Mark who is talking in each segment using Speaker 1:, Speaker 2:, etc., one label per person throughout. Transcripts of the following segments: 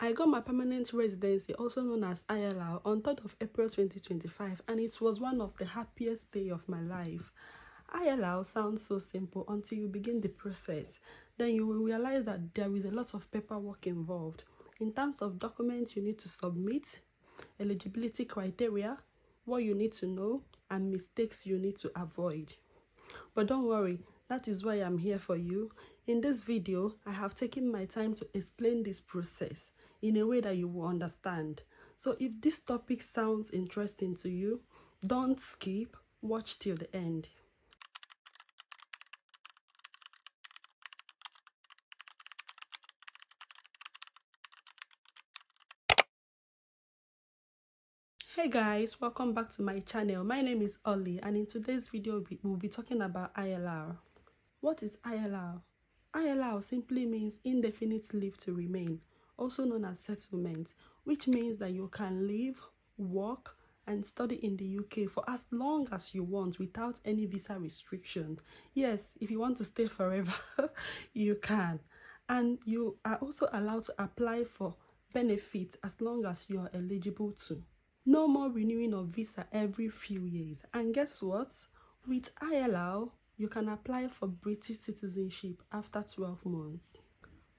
Speaker 1: I got my permanent residency, also known as ILR, on 3rd of April 2025, and it was one of the happiest days of my life. ILR sounds so simple until you begin the process. Then you will realize that there is a lot of paperwork involved in terms of documents you need to submit, eligibility criteria, what you need to know, and mistakes you need to avoid. But don't worry, that is why I'm here for you. In this video, I have taken my time to explain this process in a way that you will understand. So if this topic sounds interesting to you, don't skip, watch till the end. Hey guys, welcome back to my channel. My name is Ollie, and in today's video we'll be talking about ILR. What is ILR? ILR simply means indefinite leave to remain, also known as settlement, which means that you can live, work, and study in the UK for as long as you want without any visa restriction. Yes, if you want to stay forever, you can. And you are also allowed to apply for benefits as long as you are eligible to. No more renewing of visa every few years. And guess what? With ILR, you can apply for British citizenship after 12 months.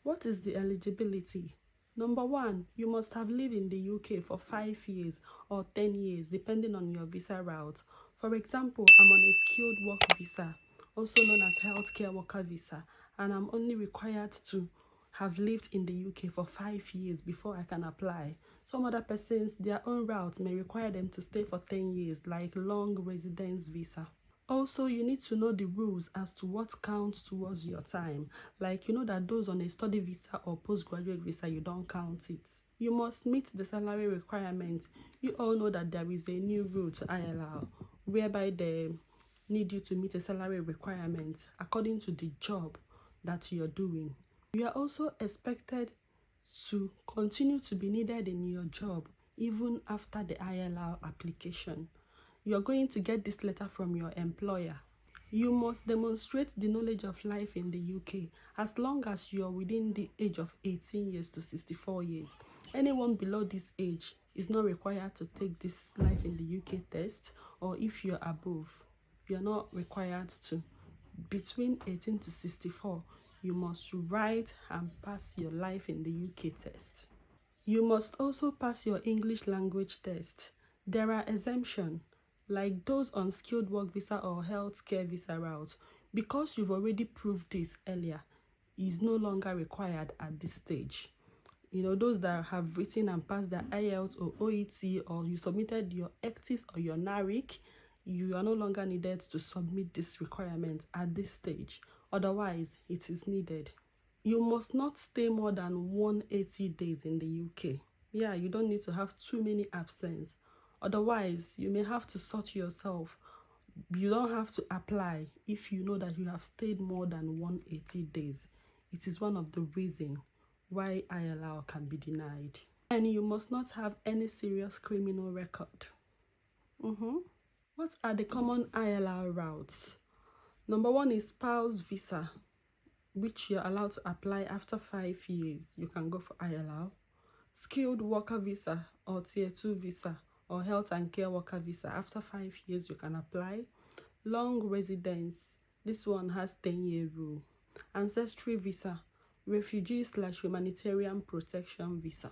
Speaker 1: What is the eligibility? Number 1, you must have lived in the UK for 5 years or 10 years, depending on your visa route. For example, I'm on a skilled work visa, also known as healthcare worker visa, and I'm only required to have lived in the UK for 5 years before I can apply. Some other persons, their own route may require them to stay for 10 years, like long residence visa. Also, you need to know the rules as to what counts towards your time. Like, you know that those on a study visa or postgraduate visa, you don't count it. You must meet the salary requirements. You all know that there is a new rule to ILR, whereby they need you to meet a salary requirement according to the job that you're doing. You are also expected to continue to be needed in your job even after the ILR application. You're going to get this letter from your employer. You must demonstrate the knowledge of life in the UK as long as you're within the age of 18 years to 64 years. Anyone below this age is not required to take this life in the UK test, or if you're above, you're not required to. Between 18 to 64, you must write and pass your life in the UK test. You must also pass your English language test. There are exemptions, like those on skilled work visa or healthcare visa route. Because you've already proved this earlier, is no longer required at this stage. You know, those that have written and passed their IELTS or OET, or you submitted your ECTIS or your NARIC, you are no longer needed to submit this requirement at this stage. Otherwise, it is needed. You must not stay more than 180 days in the UK. Yeah, you don't need to have too many absence. Otherwise, you may have to sort yourself. You don't have to apply if you know that you have stayed more than 180 days. It is one of the reasons why ILR can be denied. And you must not have any serious criminal record. What are the common ILR routes? Number 1 is spouse visa, which you're allowed to apply after 5 years. You can go for ILR. Skilled worker visa or tier 2 visa or health and care worker visa. After 5 years, you can apply. Long residence. This one has 10-year rule. Ancestry visa. Refugee/humanitarian protection visa.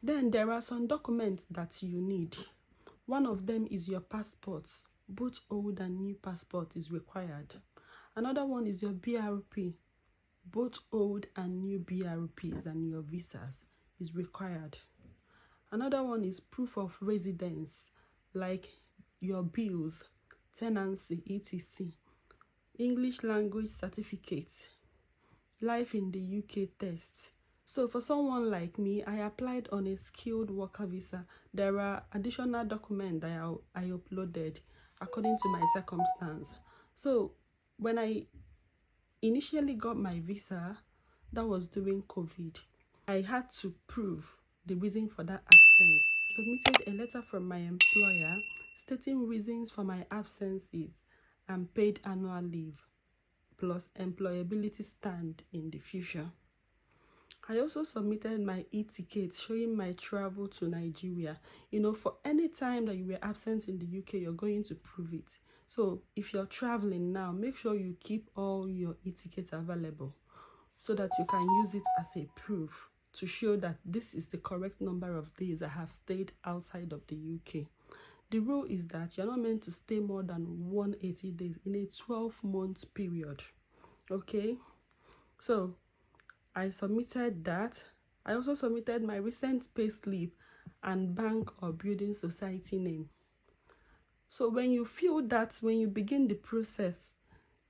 Speaker 1: Then there are some documents that you need. One of them is your passport. Both old and new passport is required. Another one is your BRP. Both old and new BRPs and your visas is required. Another one is proof of residence, like your bills, tenancy, etc. English language certificate, life in the UK test. So for someone like me, I applied on a skilled worker visa. There are additional documents that I uploaded according to my circumstance. So when I initially got my visa, that was during COVID. I had to prove the reason for that absence. I submitted a letter from my employer stating reasons for my absences and paid annual leave, plus employability stand in the future. I also submitted my e-ticket showing my travel to Nigeria. For any time that you were absent in the UK, you're going to prove it. So if you're traveling now, make sure you keep all your e-tickets available so that you can use it as a proof to show that this is the correct number of days I have stayed outside of the UK. The rule is that you're not meant to stay more than 180 days in a 12-month period. Okay? So I submitted that. I also submitted my recent payslip and bank or building society name. So when you fill that, when you begin the process,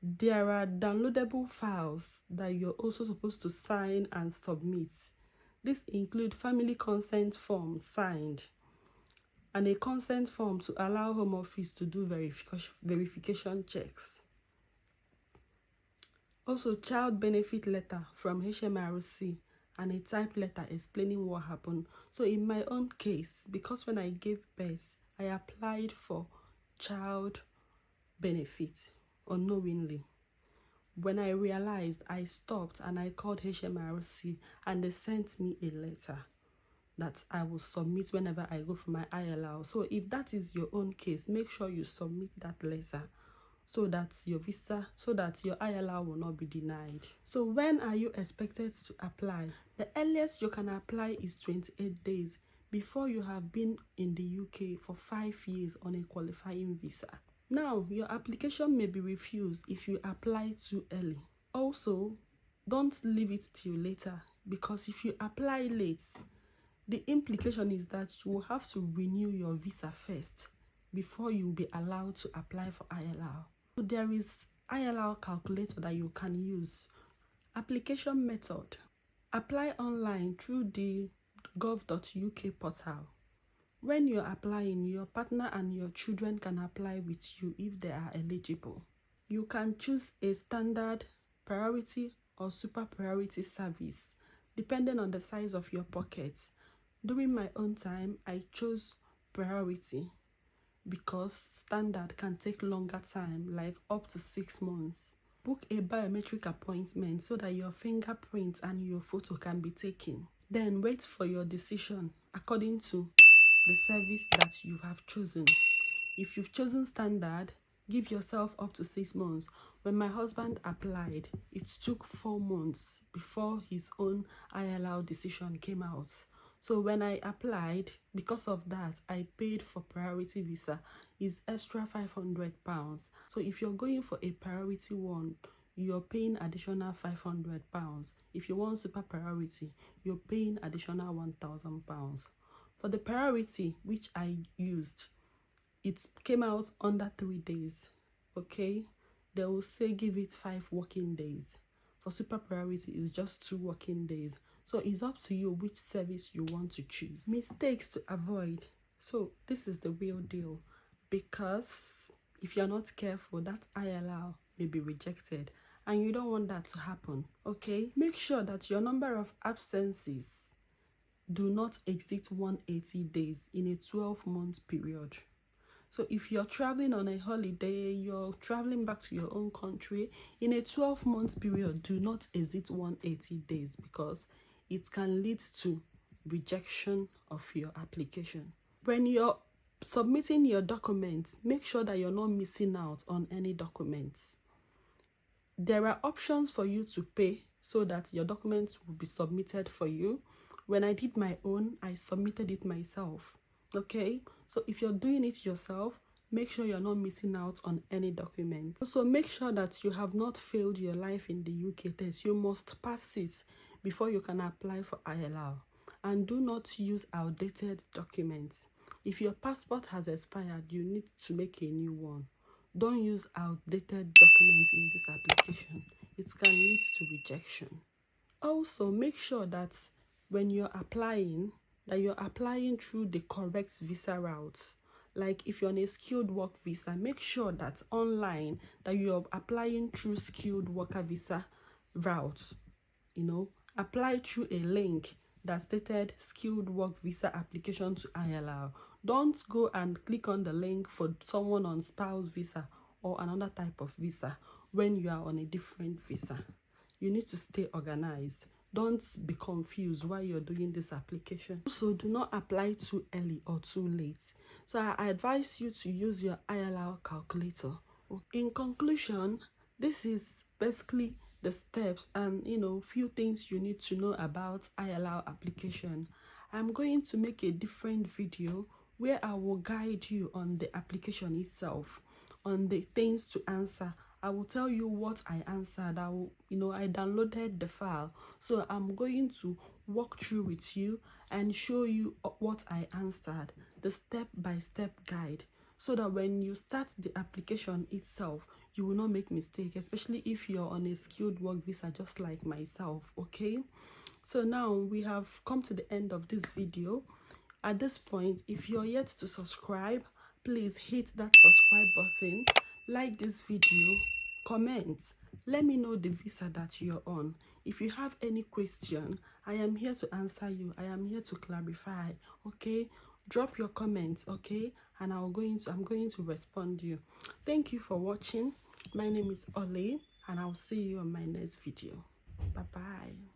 Speaker 1: there are downloadable files that you're also supposed to sign and submit. This include family consent form signed and a consent form to allow Home Office to do verification checks. Also, child benefit letter from HMRC and a typed letter explaining what happened. So in my own case, because when I gave birth, I applied for child benefit unknowingly. When I realized, I stopped and I called HMRC and they sent me a letter that I will submit whenever I go for my ILR. So if that is your own case, make sure you submit that letter so that your ILR will not be denied. So when are you expected to apply? The earliest you can apply is 28 days before you have been in the UK for 5 years on a qualifying visa. Now, your application may be refused if you apply too early. Also, don't leave it till later, because if you apply late, the implication is that you will have to renew your visa first before you will be allowed to apply for ILR. So there is ILR calculator that you can use. Application method: apply online through the gov.uk portal. When you're applying, your partner and your children can apply with you if they are eligible. You can choose a standard, priority, or super priority service, depending on the size of your pocket. During my own time, I chose priority because standard can take longer time, like up to 6 months. Book a biometric appointment so that your fingerprint and your photo can be taken. Then wait for your decision according to the service that you have chosen. If you've chosen standard, give yourself up to 6 months. When my husband applied, it took 4 months before his own ILR decision came out. So when I applied, because of that, I paid for priority visa. It's extra £500. So if you're going for a priority one, you're paying additional £500. If you want super priority, you're paying additional £1,000. For the priority, which I used, it came out under 3 days. Okay, they will say give it 5 working days. For super priority, it's just 2 working days. So it's up to you which service you want to choose. Mistakes to avoid. So this is the real deal, because if you're not careful, that ILR may be rejected and you don't want that to happen. Okay, make sure that your number of absences do not exceed 180 days in a 12-month period. So if you're traveling on a holiday, you're traveling back to your own country, in a 12-month period, do not exceed 180 days, because it can lead to rejection of your application. When you're submitting your documents, make sure that you're not missing out on any documents. There are options for you to pay so that your documents will be submitted for you. When I did my own, I submitted it myself. Okay, so if you're doing it yourself, make sure you're not missing out on any documents. Also, make sure that you have not failed your life in the UK test. You must pass it before you can apply for ILR. And do not use outdated documents. If your passport has expired, you need to make a new one. Don't use outdated documents in this application. It can lead to rejection. Also, make sure that when you're applying, that you're applying through the correct visa route. Like if you're on a skilled work visa, make sure that online that you're applying through skilled worker visa route. Apply through a link that stated skilled work visa application to ILR. Don't go and click on the link for someone on spouse visa or another type of visa when you are on a different visa. You need to stay organized. don't be confused while you're doing this application. Also, do not apply too early or too late. So I advise you to use your ILR calculator. In conclusion, this is basically the steps and few things you need to know about ILR application. I'm going to make a different video where I will guide you on the application itself, on the things to answer. I will tell you what I answered. I downloaded the file, so I'm going to walk through with you and show you what I answered, the step-by-step guide, so that when you start the application itself, you will not make mistake, especially if you're on a skilled work visa just like myself. Okay, so now we have come to the end of this video. At this point, if you're yet to subscribe, please hit that subscribe button, like this video, comment, let me know the visa that you're on. If you have any question, I am here to answer you. I am here to clarify. Okay, drop your comments, okay, and I'm going to respond to you. Thank you for watching. My name is Ole, and I'll see you on my next video. Bye bye.